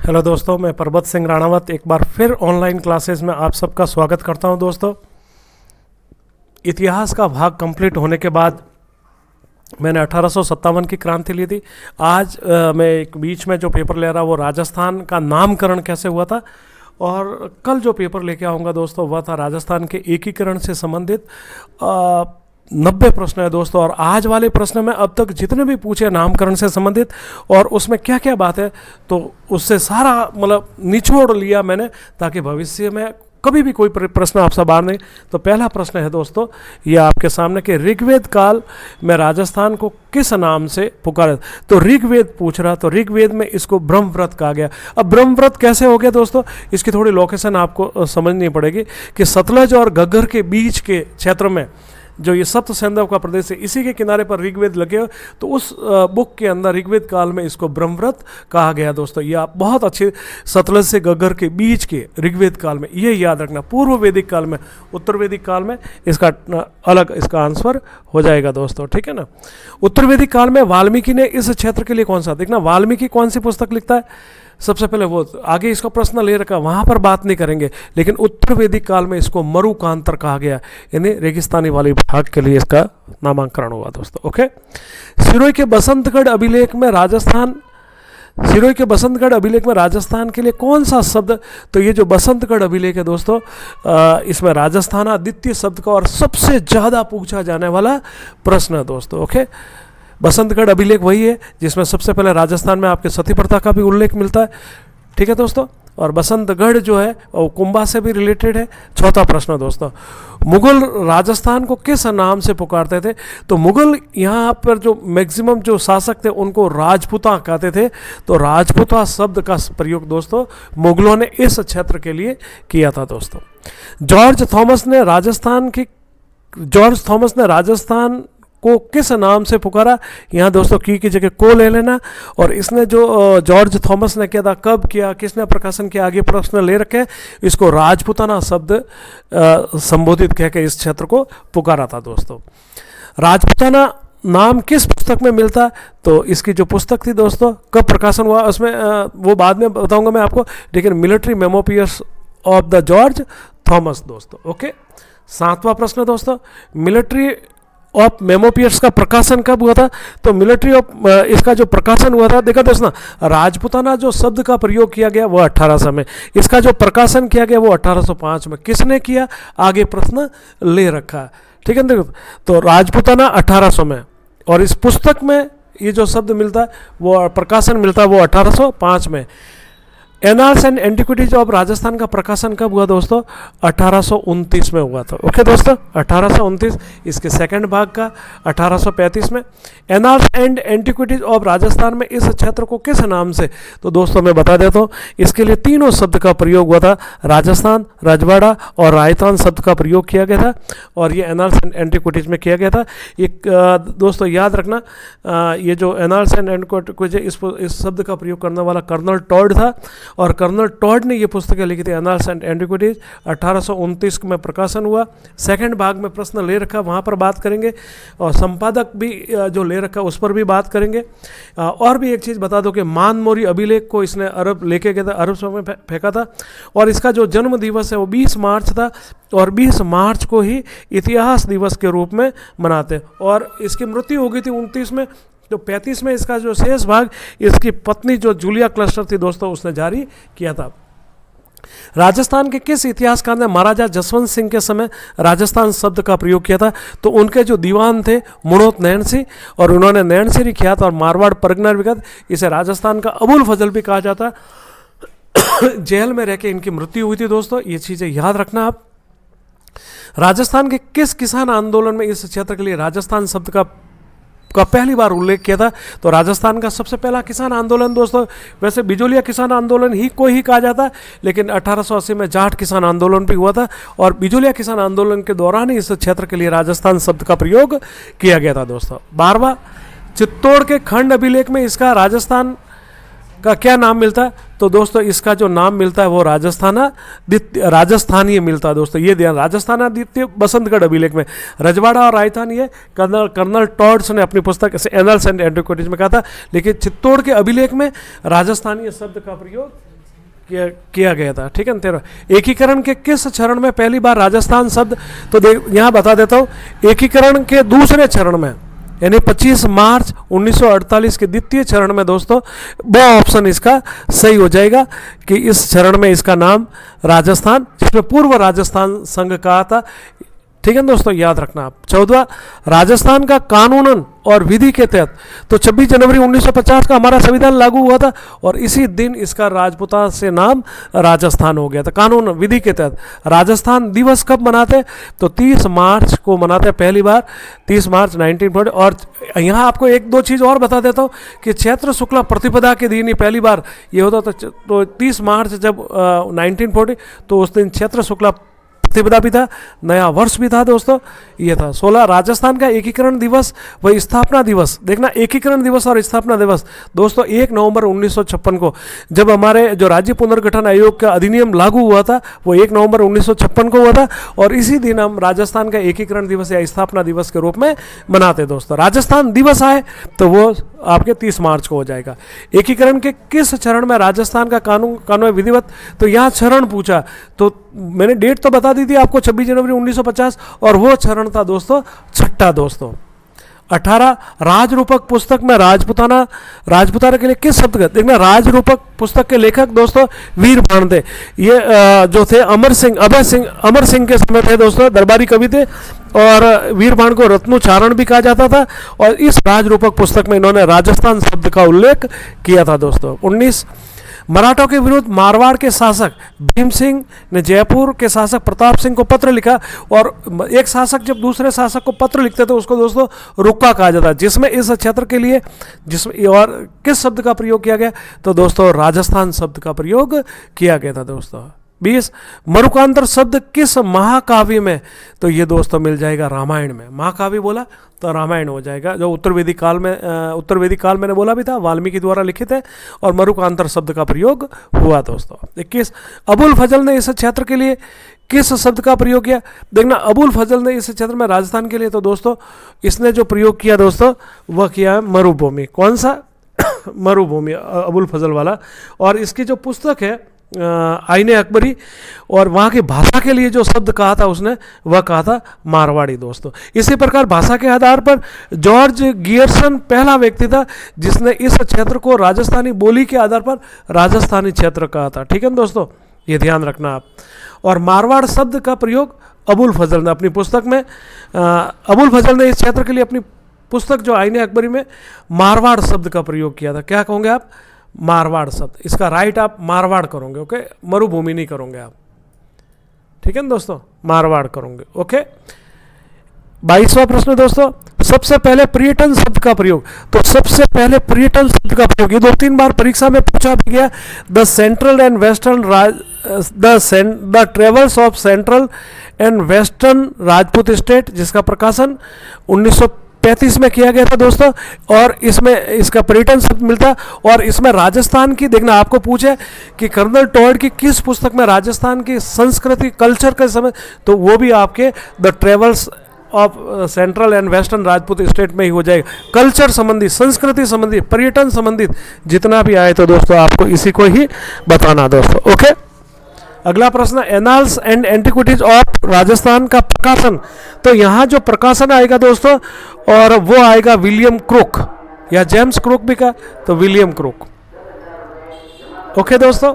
Hello दोस्तों, मैं परबत सिंह राणावत एक बार फिर ऑनलाइन क्लासेस में आप सबका स्वागत करता हूं। दोस्तों, इतिहास का भाग कंप्लीट होने के बाद मैंने 1857 की क्रांति ली थी। आज मैं एक बीच में जो पेपर ले रहा वो राजस्थान का नामकरण कैसे हुआ था, और कल जो पेपर लेके आऊँगा दोस्तों वह था राजस्थान के एकीकरण से संबंधित 90 प्रश्न है दोस्तों। और आज वाले प्रश्न में अब तक जितने भी पूछे नामकरण से संबंधित और उसमें क्या क्या बात है, तो उससे सारा मतलब निचोड़ लिया मैंने, ताकि भविष्य में कभी भी कोई प्रश्न आपसे बाहर नहीं। तो पहला प्रश्न है दोस्तों, ये आपके सामने कि ऋग्वेद काल में राजस्थान को किस नाम से पुकारा। तो ऋग्वेद पूछ रहा, तो ऋग्वेद में इसको ब्रह्मव्रत कहा गया। अब ब्रह्मव्रत कैसे हो गया दोस्तों, इसकी थोड़ी लोकेशन आपको समझनी पड़ेगी कि सतलज और घग्गर के बीच के क्षेत्र में जो ये सप्त सैंधव का प्रदेश है, इसी के किनारे पर ऋग्वेद लगे। तो उस बुक के अंदर ऋग्वेद काल में इसको ब्रह्मव्रत कहा गया दोस्तों। ये आप बहुत अच्छे, सतलज से घग्गर के बीच के ऋग्वेद काल में, ये याद रखना। पूर्व वैदिक काल में, उत्तर वैदिक काल में इसका अलग इसका आंसर हो जाएगा दोस्तों, ठीक है ना। उत्तर वैदिक काल में वाल्मीकि ने इस क्षेत्र के लिए कौन सा, देखना वाल्मीकि कौन सी पुस्तक लिखता है सबसे पहले, वो आगे इसका प्रश्न ले रखा, वहाँ पर बात नहीं करेंगे, लेकिन उत्तर वैदिक काल में इसको मरुकांतर कहा गया, यानी रेगिस्तानी वाले भाग के लिए इसका नामांकरण हुआ दोस्तों। ओके, सिरोही के बसंतगढ़ अभिलेख में राजस्थान के लिए कौन सा शब्द, तो ये जो बसंतगढ़ अभिलेख है दोस्तों, इसमें राजस्थान द्वितीय शब्द का और सबसे ज़्यादा पूछा जाने वाला प्रश्न है दोस्तों। ओके, बसंतगढ़ अभिलेख वही है जिसमें सबसे पहले राजस्थान में आपके सती प्रथा का भी उल्लेख मिलता है, ठीक है दोस्तों। और बसंतगढ़ जो है वो कुंभा से भी रिलेटेड है। चौथा प्रश्न दोस्तों, मुगल राजस्थान को किस नाम से पुकारते थे। तो मुगल यहाँ पर जो मैक्सिमम जो शासक थे उनको राजपूता कहते थे। तो राजपूता शब्द का प्रयोग दोस्तों मुगलों ने इस क्षेत्र के लिए किया था दोस्तों। जॉर्ज थॉमस ने राजस्थान को किस नाम से पुकारा। यहाँ दोस्तों की जगह को ले लेना। और इसने जो जॉर्ज थॉमस ने किया था, कब किया, किसने प्रकाशन किया, आगे प्रश्न ले रखे। इसको राजपूताना शब्द संबोधित कह के इस क्षेत्र को पुकारा था दोस्तों। राजपूताना नाम किस पुस्तक में मिलता है, तो इसकी जो पुस्तक थी दोस्तों, कब प्रकाशन हुआ उसमें वो बाद में बताऊंगा मैं आपको, लेकिन मिलिट्री मेमोपियस ऑफ द जॉर्ज थॉमस दोस्तों। ओके, सातवां प्रश्न दोस्तों, मिलिट्री ऑफ मेमोपियस का प्रकाशन कब हुआ था। तो मिलिट्री ऑफ इसका जो प्रकाशन हुआ था, देखा दोस्तों, राजपूताना जो शब्द का प्रयोग किया गया वो 1800 में, इसका जो प्रकाशन किया गया वो 1805 में। किसने किया, आगे प्रश्न ले रखा है, ठीक है। देखो, तो राजपूताना 1800 में, और इस पुस्तक में ये जो शब्द मिलता है वो प्रकाशन मिलता है वो 1805 में। Annals and antiquities of Rajasthan का प्रकाशन कब हुआ दोस्तों, 1829 में हुआ था। ओके दोस्तों, 1829, इसके सेकंड भाग का 1835 में। Annals and antiquities of Rajasthan में इस क्षेत्र को किस नाम से, तो दोस्तों मैं बता देता हूँ, इसके लिए तीनों शब्द का प्रयोग हुआ था, राजस्थान, रजवाड़ा और राजस्थान शब्द का प्रयोग किया गया था, और ये एनाल्स एंड एंटिक्विटीज में किया गया था। एक दोस्तों याद रखना, ये जो एनाल्स एंड एंटिक्विटीज इस शब्द का प्रयोग करने वाला कर्नल टॉड था, और कर्नल टॉड ने ये पुस्तकें लिखी थी, एनाल्स एंड एंटिक्विटीज। 1829 में प्रकाशन हुआ। सेकंड भाग में प्रश्न ले रखा, वहाँ पर बात करेंगे, और संपादक भी जो ले रखा उस पर भी बात करेंगे। और भी एक चीज़ बता दो कि मानमोरी अभिलेख को इसने अरब लेके गया था, अरब में फेंका था, और इसका जो जन्म दिवस है वो 20 मार्च था, और 20 मार्च को ही इतिहास दिवस के रूप में मनाते। और इसकी मृत्यु हो गई थी 29 में। तो 35 में इसका जो शेष भाग इसकी पत्नी जो जूलिया क्लस्टर थी दोस्तों उसने जारी किया था। राजस्थान के किस इतिहासकार ने महाराजा जसवंत सिंह के समय राजस्थान शब्द का प्रयोग किया था। तो उनके जो दीवान थे मुणोत नैनसी, और उन्होंने नैनसिरी ख्यात और मारवाड़ परगना विगत, इसे राजस्थान का अबुल फजल भी कहा जाता। जेल में रह के इनकी मृत्यु हुई थी दोस्तों, ये चीज़ें याद रखना आप। राजस्थान के किस किसान आंदोलन में इस क्षेत्र के लिए राजस्थान शब्द का पहली बार उल्लेख किया था। तो राजस्थान का सबसे पहला किसान आंदोलन दोस्तों, वैसे बिजोलिया किसान आंदोलन ही को ही कहा जाता है, लेकिन 1880 में जाट किसान आंदोलन भी हुआ था, और बिजोलिया किसान आंदोलन के दौरान ही इस क्षेत्र के लिए राजस्थान शब्द का प्रयोग किया गया था दोस्तों। 12वां, चित्तौड़ के खंड अभिलेख में इसका राजस्थान का क्या नाम मिलता है। तो दोस्तों इसका जो नाम मिलता है वो राजस्थानीय मिलता है दोस्तों, ये ध्यान। राजस्थानादित्य बसंतगढ़ अभिलेख में रजवाड़ा और राजस्थानी है, कर्नल टॉड्स ने अपनी पुस्तक एनाल्स एंड एंटिक्विटीज में कहा था, लेकिन चित्तौड़ के अभिलेख में राजस्थानीय शब्द का प्रयोग किया गया था। ठीक है ना। 13 एकीकरण के किस चरण में पहली बार राजस्थान शब्द, तो देख यहाँ बता देता हूँ, एकीकरण के दूसरे चरण में यानी 25 मार्च 1948 के द्वितीय चरण में दोस्तों, वो ऑप्शन इसका सही हो जाएगा कि इस चरण में इसका नाम राजस्थान, जिसमें पूर्व राजस्थान संघ कहा था। ठीक है दोस्तों, याद रखना आप। 14 राजस्थान का कानूनन और विधि के तहत, तो 26 जनवरी 1950 का हमारा संविधान लागू हुआ था और इसी दिन इसका राजपूता से नाम राजस्थान हो गया था। कानून विधि के तहत राजस्थान दिवस कब मनाते, तो 30 मार्च को मनाते हैं पहली बार, 30 मार्च 1940। और यहाँ आपको एक दो चीज़ और बता देता हूँ कि चैत्र शुक्ला प्रतिपदा के दिन ही पहली बार ये होता था। तो 30 मार्च जब 1940, तो उस दिन चैत्र शुक्ला प्रतिपदा भी था, नया वर्ष भी था दोस्तों, ये था। 16 राजस्थान का एकीकरण दिवस व स्थापना दिवस, देखना एकीकरण दिवस और स्थापना दिवस दोस्तों 1 नवंबर 1956 को, जब हमारे जो राज्य पुनर्गठन आयोग का अधिनियम लागू हुआ था वो 1 नवंबर 1956 को हुआ था और इसी दिन हम राजस्थान का एकीकरण दिवस या स्थापना दिवस के रूप में मनाते दोस्तों। राजस्थान दिवस आए तो वो आपके 30 मार्च को हो जाएगा। एकीकरण के किस चरण में राजस्थान का कानून विधिवत, तो यहाँ चरण पूछा तो मैंने डेट तो बता दी थी आपको 26 जनवरी 1950 और वो चरण था दोस्तों छठा दोस्तों। 18 राजरूपक पुस्तक में राजपुताना के लिए किस शब्द का, देखना राजरूपक पुस्तक के लेखक दोस्तों वीर भाण थे। ये जो थे अमर सिंह के समय थे दोस्तों, दरबारी कवि थे और वीर भाण को रत्नोच्चारण भी कहा जाता था और इस राजरूपक पुस्तक में इन्होंने राजस्थान शब्द का उल्लेख किया था दोस्तों। 19 मराठों के विरुद्ध मारवाड़ के शासक भीम सिंह ने जयपुर के शासक प्रताप सिंह को पत्र लिखा और एक शासक जब दूसरे शासक को पत्र लिखते थे उसको दोस्तों रुक्का कहा जाता है, जिसमें इस क्षेत्र के लिए जिसमें और किस शब्द का प्रयोग किया गया, तो दोस्तों राजस्थान शब्द का प्रयोग किया गया था दोस्तों। 20 मरुकांतर शब्द किस महाकाव्य में, तो ये दोस्तों मिल जाएगा रामायण में। महाकाव्य बोला तो रामायण हो जाएगा, जो उत्तर वैदिक काल मैंने बोला भी था, वाल्मीकि द्वारा लिखित है और मरुकांतर शब्द का प्रयोग हुआ दोस्तों। 21 अबुल फजल ने इस क्षेत्र के लिए किस शब्द का प्रयोग किया, देखना अबुल फजल ने इस क्षेत्र में राजस्थान के लिए, तो दोस्तों इसने जो प्रयोग किया दोस्तों वह किया है मरुभूमि। कौन सा मरुभूमि, अबुल फजल वाला। और इसकी जो पुस्तक है आईने अकबरी, और वहाँ की भाषा के लिए जो शब्द कहा था उसने, वह कहा था मारवाड़ी दोस्तों। इसी प्रकार भाषा के आधार पर जॉर्ज गियर्सन पहला व्यक्ति था जिसने इस क्षेत्र को राजस्थानी बोली के आधार पर राजस्थानी क्षेत्र कहा था। ठीक है दोस्तों, ये ध्यान रखना आप। और मारवाड़ शब्द का प्रयोग अबुल फजल ने अपनी पुस्तक में, अबुल फजल ने इस क्षेत्र के लिए अपनी पुस्तक जो आईने अकबरी में मारवाड़ शब्द का प्रयोग किया था। क्या कहोगे आप, मारवाड़ शब्द, इसका राइट आप मारवाड़ करोगे, ओके, मरुभूमि नहीं करोगे आप। ठीक है ना दोस्तों, मारवाड़ करोगे, ओके। 22वां प्रश्न दोस्तों, सबसे पहले पर्यटन शब्द का प्रयोग, तो सबसे पहले पर्यटन शब्द का प्रयोग ये 2-3 बार परीक्षा में पूछा भी गया। The central and western the travels of central and western Rajput state, जिसका प्रकाशन 1935 में किया गया था दोस्तों। और इसमें इसका पर्यटन शब्द मिलता और इसमें राजस्थान की, देखना आपको पूछे कि कर्नल टॉयड की किस पुस्तक में राजस्थान की संस्कृति कल्चर के समय, तो वो भी आपके the travels of central and western Rajput state में ही हो जाएगा। कल्चर संबंधी, संस्कृति संबंधी, पर्यटन संबंधित जितना भी आए तो दोस्तों आपको इसी को ही बताना दोस्तों, ओके। अगला प्रश्न, annals and antiquities of Rajasthan का प्रकाशन, तो यहाँ जो प्रकाशन आएगा दोस्तों और वो आएगा विलियम क्रूक या जेम्स क्रूक भी का, तो विलियम क्रूक, ओके दोस्तों।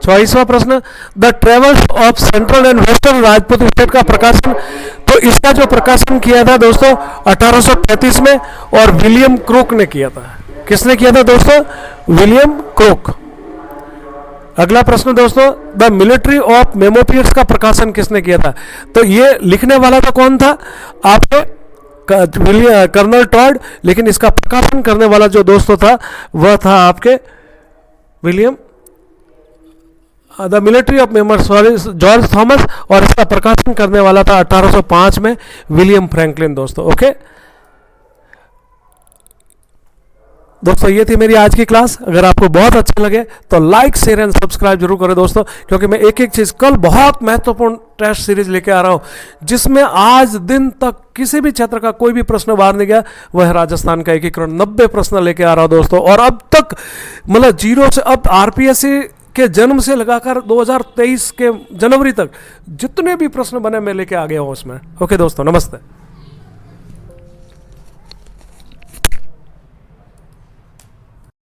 24वां प्रश्न, the travels of central and western Rajput state का प्रकाशन, तो इसका जो प्रकाशन किया था दोस्तों 1835 में और विलियम क्रूक ने किया था। किसने किया था दोस्तों, विलियम क्रूक। अगला प्रश्न दोस्तों, द मिलिट्री ऑफ मेमोपियर्स का प्रकाशन किसने किया था, तो ये लिखने वाला तो कौन था, आपके कर्नल टॉयड, लेकिन इसका प्रकाशन करने वाला जो दोस्तों था वह था आपके William, the military of memorials, sorry, George Thomas, और इसका प्रकाशन करने वाला था 1805 में विलियम फ्रैंकलिन दोस्तों, ओके। दोस्तों ये थी मेरी आज की क्लास। अगर आपको बहुत अच्छा लगे तो लाइक शेयर एंड सब्सक्राइब जरूर करें दोस्तों, क्योंकि मैं एक एक चीज़ कल बहुत महत्वपूर्ण टेस्ट सीरीज लेके आ रहा हूँ, जिसमें आज दिन तक किसी भी क्षेत्र का कोई भी प्रश्न बाहर नहीं गया। वह राजस्थान का एकीकरण 90 प्रश्न लेके आ रहा हूँ दोस्तों। और अब तक मतलब जीरो से अब आरपीएससी के जन्म से लगाकर 2023 के जनवरी तक जितने भी प्रश्न बने मैं लेके आ गया हूँ उसमें। ओके दोस्तों, नमस्ते।